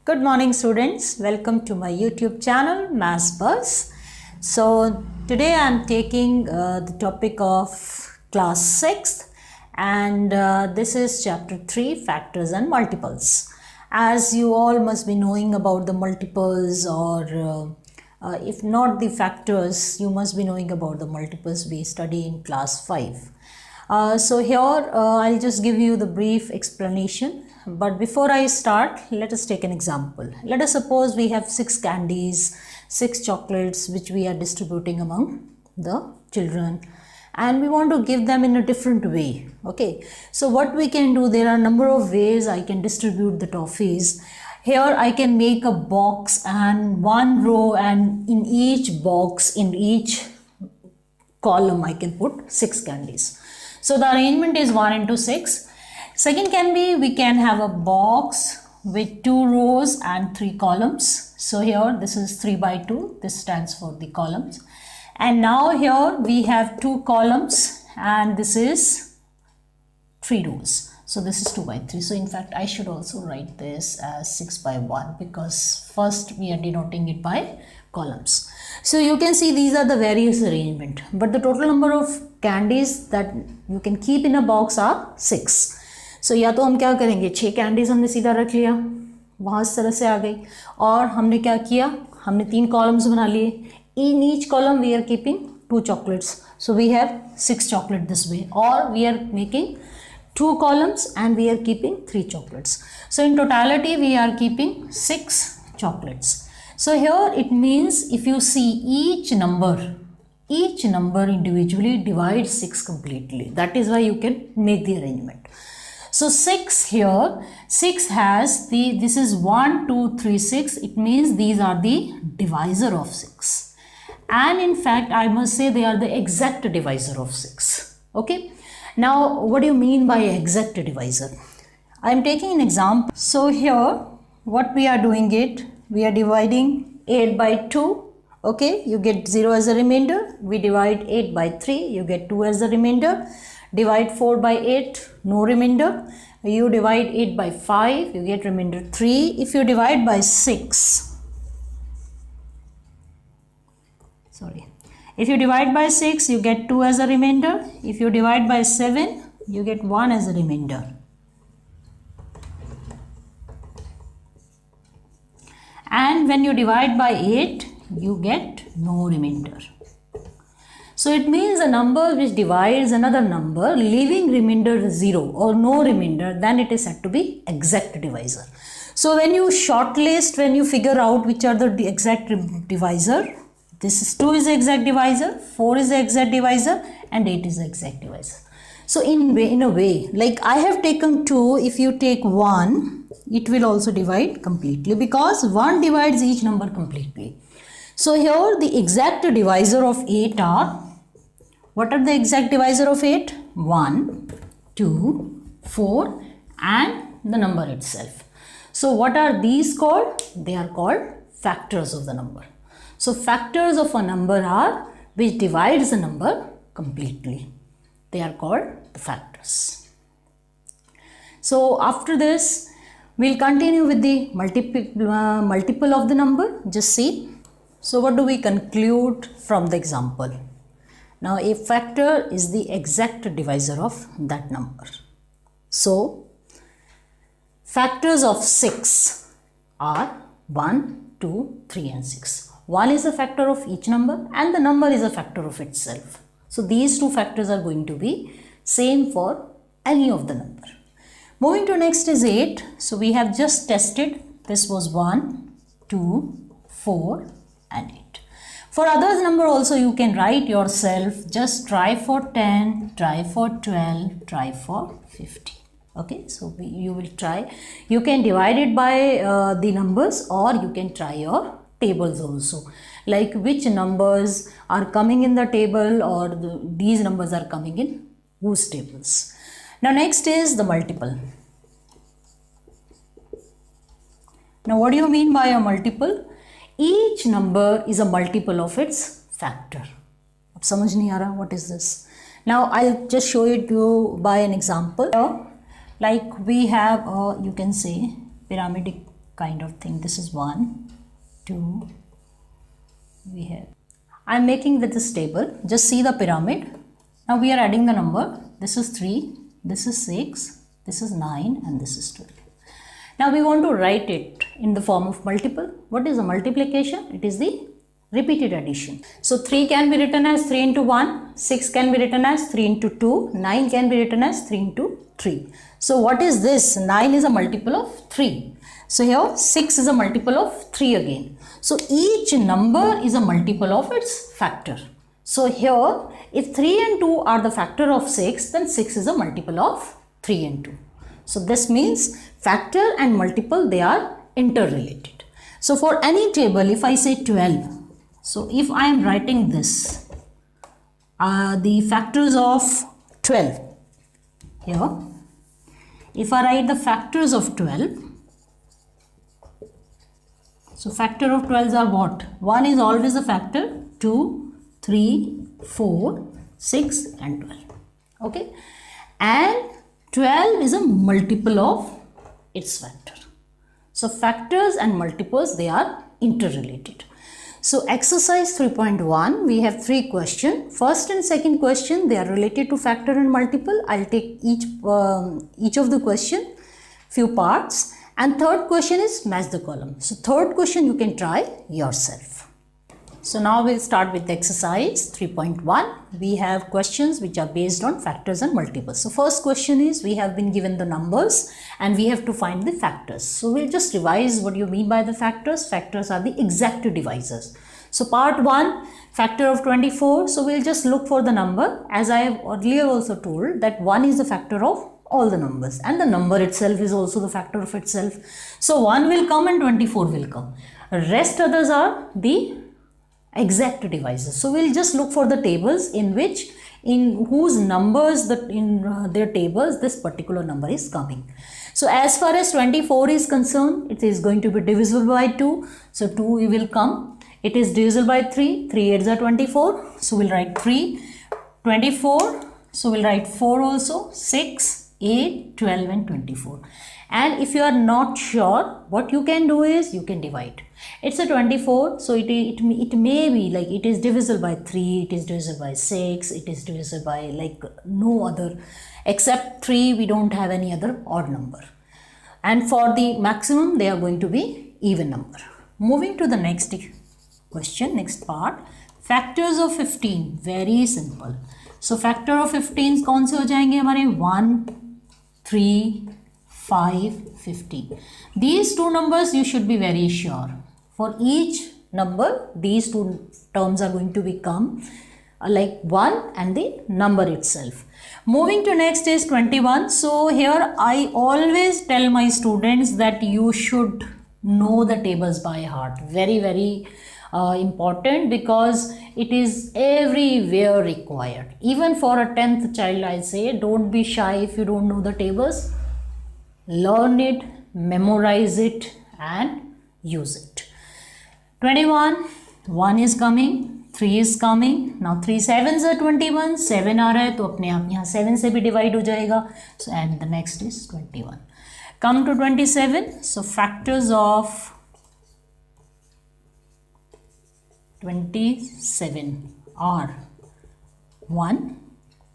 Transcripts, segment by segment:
Good morning students, welcome to my YouTube channel Maths Buzz. So today I am taking the topic of class 6th and this is chapter 3 factors and multiples. As you all must be knowing about the multiples or if not the factors, you must be knowing about the multiples we study in class 5. So here I'll just give you the brief explanation. But before I start, let us take an example. Let us suppose we have 6 candies, 6 chocolates which we are distributing among the children and we want to give them in a different way. Okay, so what we can do, there are a number of ways I can distribute the toffees. Here I can make a box and one row, and in each box, in each column I can put 6 candies. So the arrangement is 1 into 6. Second can be, we can have a box with 2 rows and 3 columns. So here this is 3 by 2, this stands for the columns. And now here we have 2 columns and this is 3 rows. So this is 2 by 3. So in fact I should also write this as 6 by 1 because first we are denoting it by columns. So you can see these are the various arrangement, but the total number of candies that you can keep in a box are 6. So या तो हम क्या करेंगे, 6 candies हमने सीधा रख लिया, वहाँ इस तरह से आ गई, और हमने क्या किया, हमने 3 कॉलम्स बना लिए. In each column we are keeping 2 chocolates. So we have 6 chocolate this way, or we are making 2 columns and we are keeping 3 chocolates. So in totality we are keeping 6 chocolates. So here it means if you see each number individually divides 6 completely. That is why you can make the arrangement. So 6 here, 6 has this is 1, 2, 3, 6. It means these are the divisor of 6. And in fact, I must say they are the exact divisor of 6. Okay. Now, what do you mean by exact divisor? I am taking an example. So here, what we are doing it, we are dividing 8 by 2. Okay, you get 0 as a remainder. We divide 8 by 3, you get 2 as a remainder. Divide 4 by 8, no remainder. You divide 8 by 5, you get remainder 3. If you divide by 6, if you divide by 6, you get 2 as a remainder. If you divide by 7, you get 1 as a remainder. And when you divide by 8, you get no remainder. So it means a number which divides another number, leaving remainder 0 or no remainder, then it is said to be exact divisor. So when you shortlist, when you figure out which are the exact divisor, this is 2 is the exact divisor, 4 is the exact divisor, and 8 is the exact divisor. So in a way, like I have taken 2, if you take 1, it will also divide completely because 1 divides each number completely. So here the exact divisor of 8 are, what are the exact divisor of 8? 1, 2, 4 and the number itself. So what are these called? They are called factors of the number. So factors of a number are which divides the number completely. They are called the factors. So after this, we'll continue with the multiple of the number. Just see. So what do we conclude from the example? Now a factor is the exact divisor of that number. So factors of 6 are 1, 2, 3 and 6. 1 is a factor of each number and the number is a factor of itself. So these 2 factors are going to be same for any of the number. Moving to next is 8. So we have just tested. This was 1, 2, 4 and 8. For others number also you can write yourself. Just try for 10, try for 12, try for 15. Okay, so you will try. You can divide it by the numbers or you can try your tables also. Like which numbers are coming in the table or these numbers are coming in whose tables. Now next is the multiple. Now what do you mean by a multiple? Each number is a multiple of its factor. Ab samajh nahi aa raha, what is this? Now I'll just show it to you by an example. Like we have you can say pyramidal kind of thing. This is 1, 2, we have. I'm making with this table. Just see the pyramid. Now we are adding the number. This is 3, this is 6, this is 9, and this is 12. Now we want to write it in the form of multiple. What is the multiplication? It is the repeated addition. So 3 can be written as 3 into 1, 6 can be written as 3 into 2, 9 can be written as 3 into 3. So what is this? 9 is a multiple of 3. So here 6 is a multiple of 3 again. So each number is a multiple of its factor. So here if 3 and 2 are the factor of 6, then 6 is a multiple of 3 and 2. So this means factor and multiple, they are interrelated. So for any table, if I say 12, so if I am writing this, the factors of 12 here, if I write the factors of 12, so factor of 12s are what? 1 is always a factor, 2, 3, 4, 6 and 12. Okay, and 12 is a multiple of its factor. So factors and multiples, they are interrelated. So exercise 3.1, we have 3 questions. First and second question, they are related to factor and multiple. I'll take each of the question, few parts. And third question is match the column. So third question you can try yourself. So now we'll start with exercise 3.1. We have questions which are based on factors and multiples. So first question is, we have been given the numbers and we have to find the factors. So we'll just revise what you mean by the factors. Factors are the exact divisors. So part 1, factor of 24. So we'll just look for the number. As I have earlier also told that 1 is the factor of all the numbers and the number itself is also the factor of itself. So 1 will come and 24 will come. Rest others are the exact divisors. So we'll just look for the tables in whose numbers in their tables this particular number is coming. So as far as 24 is concerned, it is going to be divisible by 2. So 2 will come. It is divisible by 3. 3 8s are 24. So we'll write 3. 24. So we'll write 4 also. 6, 8, 12 and 24. And if you are not sure, what you can do is you can divide. It's a 24, so it may be like it is divisible by 3, it is divisible by 6, it is divisible by like no other, except 3 we don't have any other odd number. And for the maximum they are going to be even number. Moving to the next question, next part, factors of 15, very simple. So factor of 15 कौन से हो जाएंगे हमारे 1, 3, 5, 15. These two numbers you should be very sure. For each number, these two terms are going to become like 1 and the number itself. Moving to next is 21. So here I always tell my students that you should know the tables by heart. Very, very important, because it is everywhere required. Even for a 10th child, I say, don't be shy if you don't know the tables. Learn it, memorize it and use it. 21, 1 is coming, 3 is coming. Now 3 7s are 21, 7 आ रहा है तो अपने आप यहाँ 7 से भी divide हो जाएगा. So and the next is 21. Come to 27. So factors of 27 are 1,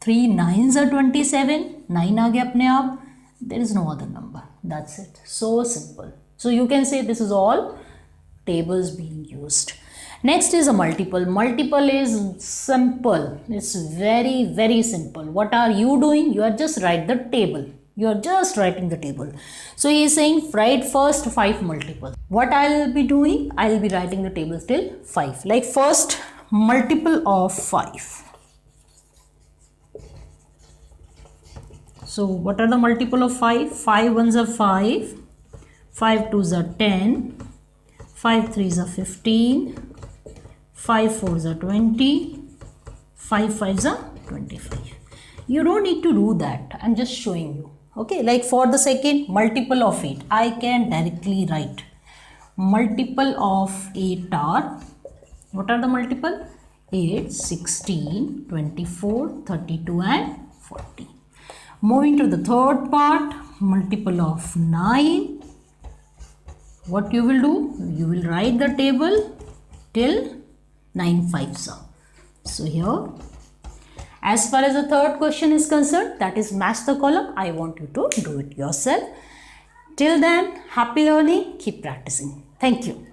3 9s are 27, 9 आ गया अपने आप. There is no other number. That's it. So simple. So you can say this is all tables being used. Next is a multiple. Multiple is simple. It's very, very simple. What are you doing? You are just write the table. You are just writing the table. So he is saying write first 5 multiples. What I will be doing? I will be writing the tables till 5. Like first multiple of 5. So what are the multiple of 5? 5 1s are 5, 5 2s are 10, 5 3s are 15, 5 4s are 20, 5 5s are 25. You don't need to do that. I'm just showing you. Okay, like for the second multiple of 8, I can directly write multiple of 8 are, what are the multiple? 8, 16, 24, 32 and 40. Moving to the third part, multiple of 9, what you will do? You will write the table till 9 5s are. So here, as far as the third question is concerned, that is match the column. I want you to do it yourself. Till then, happy learning. Keep practicing. Thank you.